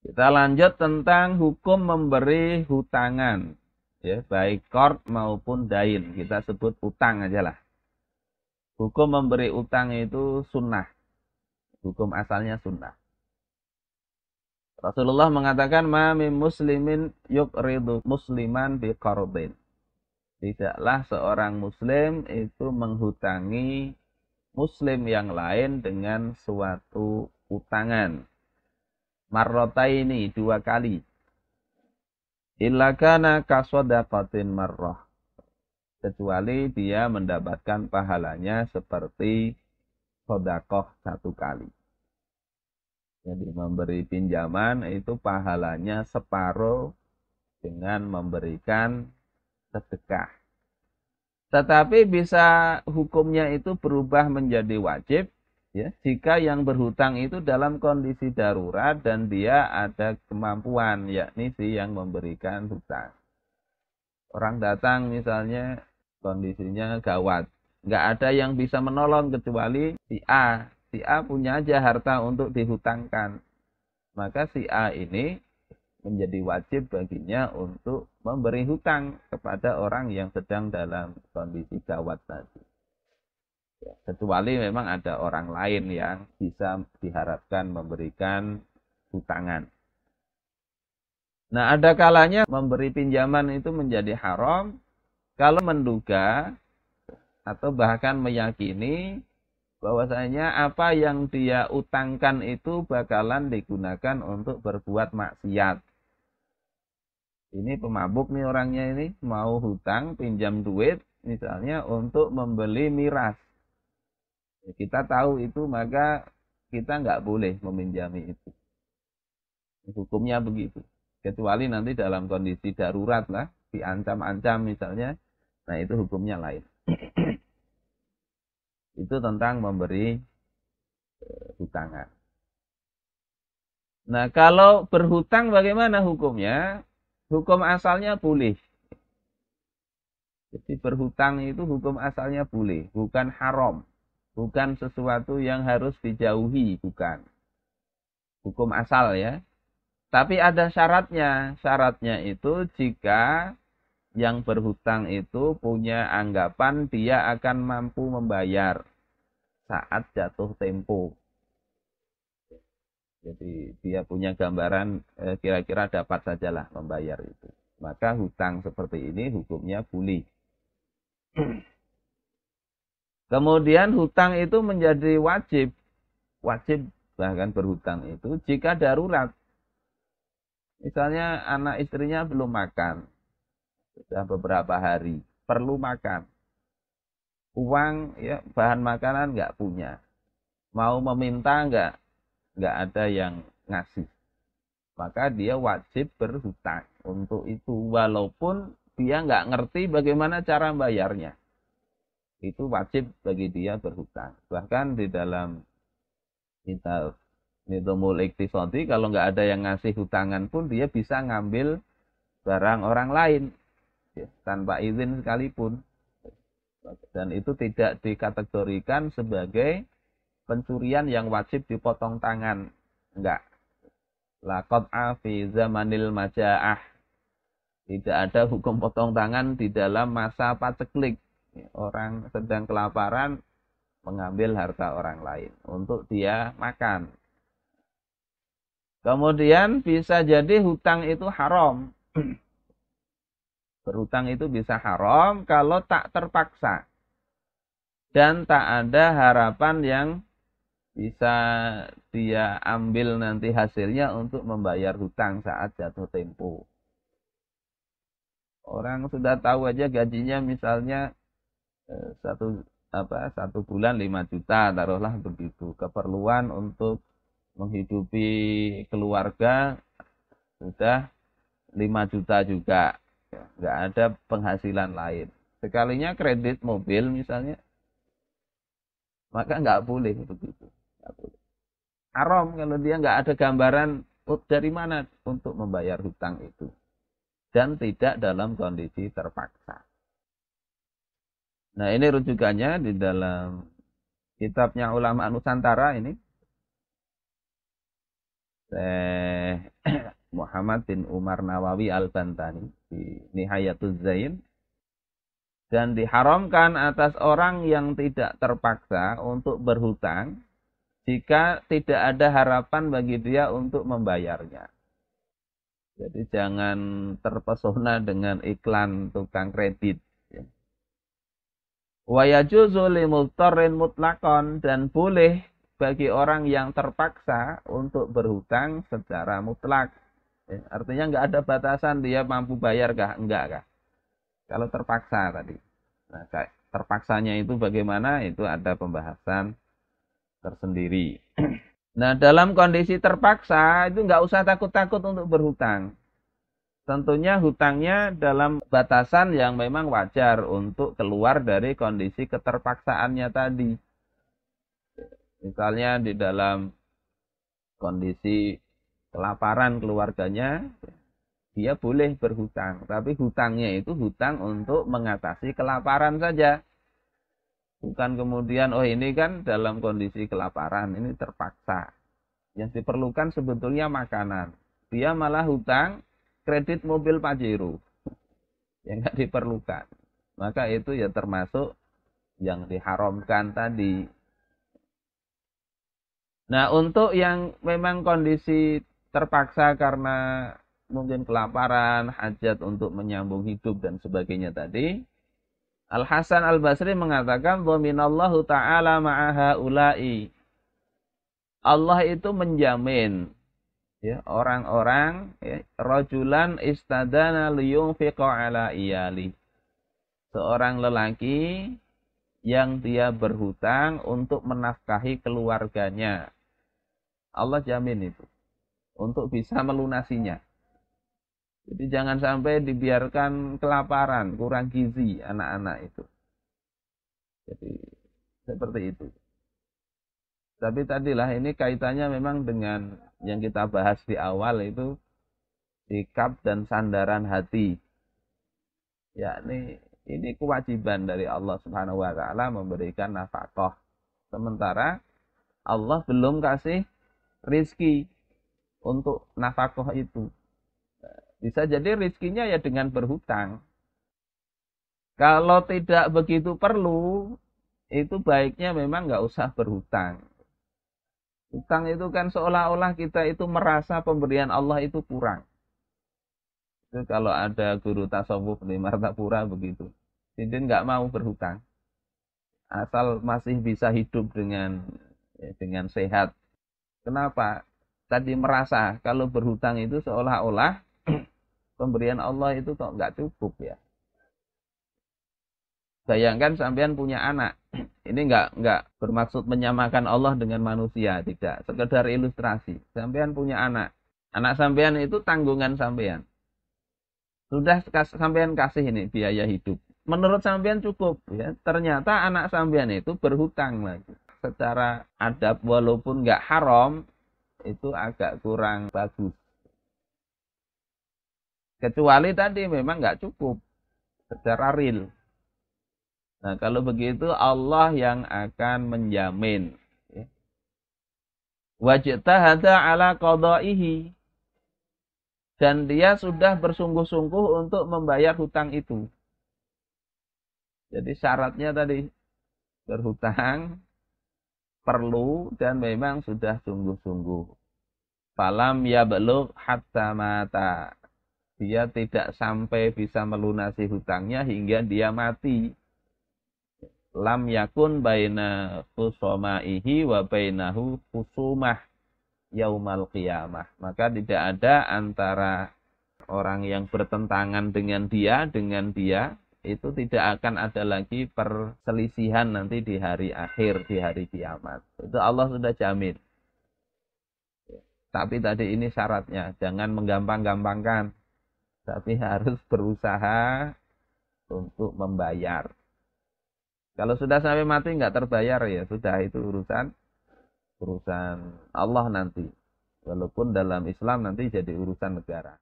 Kita lanjut tentang hukum memberi hutangan. Ya, baik qard maupun dain. Kita sebut utang aja lah. Hukum memberi utang itu sunnah. Hukum asalnya sunnah. Rasulullah mengatakan, ma min muslimin yuqridu musliman bi qardin. Tidaklah seorang muslim itu menghutangi muslim yang lain dengan suatu utangan. Marrotaini, 2 kali. Illa kana kasodaqatin marrah. Kecuali dia mendapatkan pahalanya seperti sodakoh 1 kali. Jadi memberi pinjaman itu pahalanya separuh dengan memberikan sedekah. Tetapi bisa hukumnya itu berubah menjadi wajib, ya, jika yang berhutang itu dalam kondisi darurat dan dia ada kemampuan, yakni si yang memberikan hutang. Orang datang misalnya kondisinya gawat, nggak ada yang bisa menolong kecuali si A. Si A punya aja harta untuk dihutangkan. Maka si A ini menjadi wajib baginya untuk memberi hutang kepada orang yang sedang dalam kondisi gawat tadi. Ya, kecuali memang ada orang lain yang bisa diharapkan memberikan hutangan. Nah, ada kalanya memberi pinjaman itu menjadi haram kalau menduga atau bahkan meyakini bahwasanya apa yang dia utangkan itu bakalan digunakan untuk berbuat maksiat. Ini pemabuk nih orangnya ini, mau hutang, pinjam duit misalnya untuk membeli miras. Kita tahu itu, maka kita nggak boleh meminjami itu. Hukumnya begitu. Kecuali nanti dalam kondisi darurat lah, diancam-ancam misalnya, nah itu hukumnya lain. Itu tentang memberi hutangan. Nah, kalau berhutang bagaimana hukumnya? Hukum asalnya boleh. Jadi berhutang itu hukum asalnya boleh, bukan haram. Bukan sesuatu yang harus dijauhi, bukan. Hukum asal ya. Tapi ada syaratnya. Syaratnya itu jika yang berhutang itu punya anggapan dia akan mampu membayar saat jatuh tempo. Jadi dia punya gambaran kira-kira dapat sajalah membayar itu. Maka hutang seperti ini hukumnya boleh. Kemudian hutang itu menjadi wajib. Wajib bahkan berhutang itu jika darurat. Misalnya anak istrinya belum makan. Sudah beberapa hari. Perlu makan. Uang, ya, bahan makanan nggak punya. Mau meminta nggak ada yang ngasih. Maka dia wajib berhutang untuk itu. Walaupun dia nggak ngerti bagaimana cara bayarnya. Itu wajib bagi dia berhutang. Bahkan di dalam kitab Nizamul Iqtisadi, kalau nggak ada yang ngasih hutangan pun dia bisa ngambil barang orang lain, ya, tanpa izin sekalipun. Dan itu tidak dikategorikan sebagai pencurian yang wajib dipotong tangan. Enggak. La qat'a fi zamanil maja'ah. Tidak ada hukum potong tangan di dalam masa paceklik. Orang sedang kelaparan mengambil harta orang lain untuk dia makan. Kemudian bisa jadi hutang itu haram. Berhutang itu bisa haram kalau tak terpaksa. Dan tak ada harapan yang bisa dia ambil nanti hasilnya untuk membayar hutang saat jatuh tempo. Orang sudah tahu aja gajinya misalnya satu bulan 5 juta, taruhlah begitu. Keperluan untuk menghidupi keluarga sudah 5 juta juga. Nggak ada penghasilan lain. Sekalinya kredit mobil misalnya, maka nggak boleh begitu. Nggak boleh. Haram kalau dia nggak ada gambaran dari mana untuk membayar hutang itu. Dan tidak dalam kondisi terpaksa. Nah, ini rujukannya di dalam kitabnya ulama Nusantara ini. Muhammad bin Umar Nawawi Al-Bantani di Nihayatuz Zain. Dan diharamkan atas orang yang tidak terpaksa untuk berhutang jika tidak ada harapan bagi dia untuk membayarnya. Jadi jangan terpesona dengan iklan tukang kredit. Wa yajuzu limudtarrin mutlaqan, dan boleh bagi orang yang terpaksa untuk berhutang secara mutlak. Artinya nggak ada batasan dia mampu bayar kah? Enggak kah? Kalau terpaksa tadi. Nah, terpaksanya itu bagaimana? Itu ada pembahasan tersendiri. Nah, dalam kondisi terpaksa itu nggak usah takut-takut untuk berhutang. Tentunya hutangnya dalam batasan yang memang wajar untuk keluar dari kondisi keterpaksaannya tadi. Misalnya di dalam kondisi kelaparan keluarganya, dia boleh berhutang, tapi hutangnya itu hutang untuk mengatasi kelaparan saja. Bukan kemudian, oh ini kan dalam kondisi kelaparan, ini terpaksa. Yang diperlukan sebetulnya makanan. Dia malah hutang kredit mobil Pajero. Yang nggak diperlukan. Maka itu ya termasuk yang diharamkan tadi. Nah, untuk yang memang kondisi terpaksa karena mungkin kelaparan, hajat untuk menyambung hidup dan sebagainya tadi, Al-Hasan Al-Basri mengatakan dhaminallahu ta'ala ma'aha ulai. Allah itu menjamin ya orang-orang ya, rajulan istadana liyunfiqa ala iyali. Seorang lelaki yang dia berhutang untuk menafkahi keluarganya. Allah jamin itu untuk bisa melunasinya. Jadi jangan sampai dibiarkan kelaparan, kurang gizi anak-anak itu. Jadi seperti itu. Tapi tadilah ini kaitannya memang dengan yang kita bahas di awal itu sikap dan sandaran hati. Yakni ini kewajiban dari Allah Subhanahu wa taala memberikan nafkah. Sementara Allah belum kasih rizki untuk nafkah itu. Bisa jadi rizkinya ya dengan berhutang. Kalau tidak begitu perlu, itu baiknya memang nggak usah berhutang. Hutang itu kan seolah-olah kita itu merasa pemberian Allah itu kurang. Itu kalau ada guru tasawuf di Martapura begitu. Jadi nggak mau berhutang. Asal masih bisa hidup dengan sehat. Kenapa? Tadi merasa kalau berhutang itu seolah-olah pemberian Allah itu kok nggak cukup ya. Bayangkan sampean punya anak. Ini nggak bermaksud menyamakan Allah dengan manusia, tidak. Sekedar ilustrasi. Sampean punya anak. Anak sampean itu tanggungan sampean. Sudah sampean kasih ini biaya hidup. Menurut sampean cukup ya. Ternyata anak sampean itu berhutang lagi. Secara adab walaupun nggak haram, itu agak kurang bagus. Kecuali tadi memang nggak cukup secara real. Nah, kalau begitu Allah yang akan menjamin. Wajtahada ala qadaihi. Dan dia sudah bersungguh-sungguh untuk membayar hutang itu. Jadi syaratnya tadi berhutang, perlu, dan memang sudah sungguh-sungguh. Falam yablugh hatta mata. Dia tidak sampai bisa melunasi hutangnya hingga dia mati. Lam yakun baina khusomaihi wa bainahu khusumah yaumal qiyamah. Maka tidak ada antara orang yang bertentangan dengan dia, itu tidak akan ada lagi perselisihan nanti di hari akhir, di hari kiamat. Itu Allah sudah jamin. Tapi tadi ini syaratnya, jangan menggampang-gampangkan. Tapi harus berusaha untuk membayar. Kalau sudah sampai mati nggak terbayar ya sudah itu urusan Allah nanti. Walaupun dalam Islam nanti jadi urusan negara.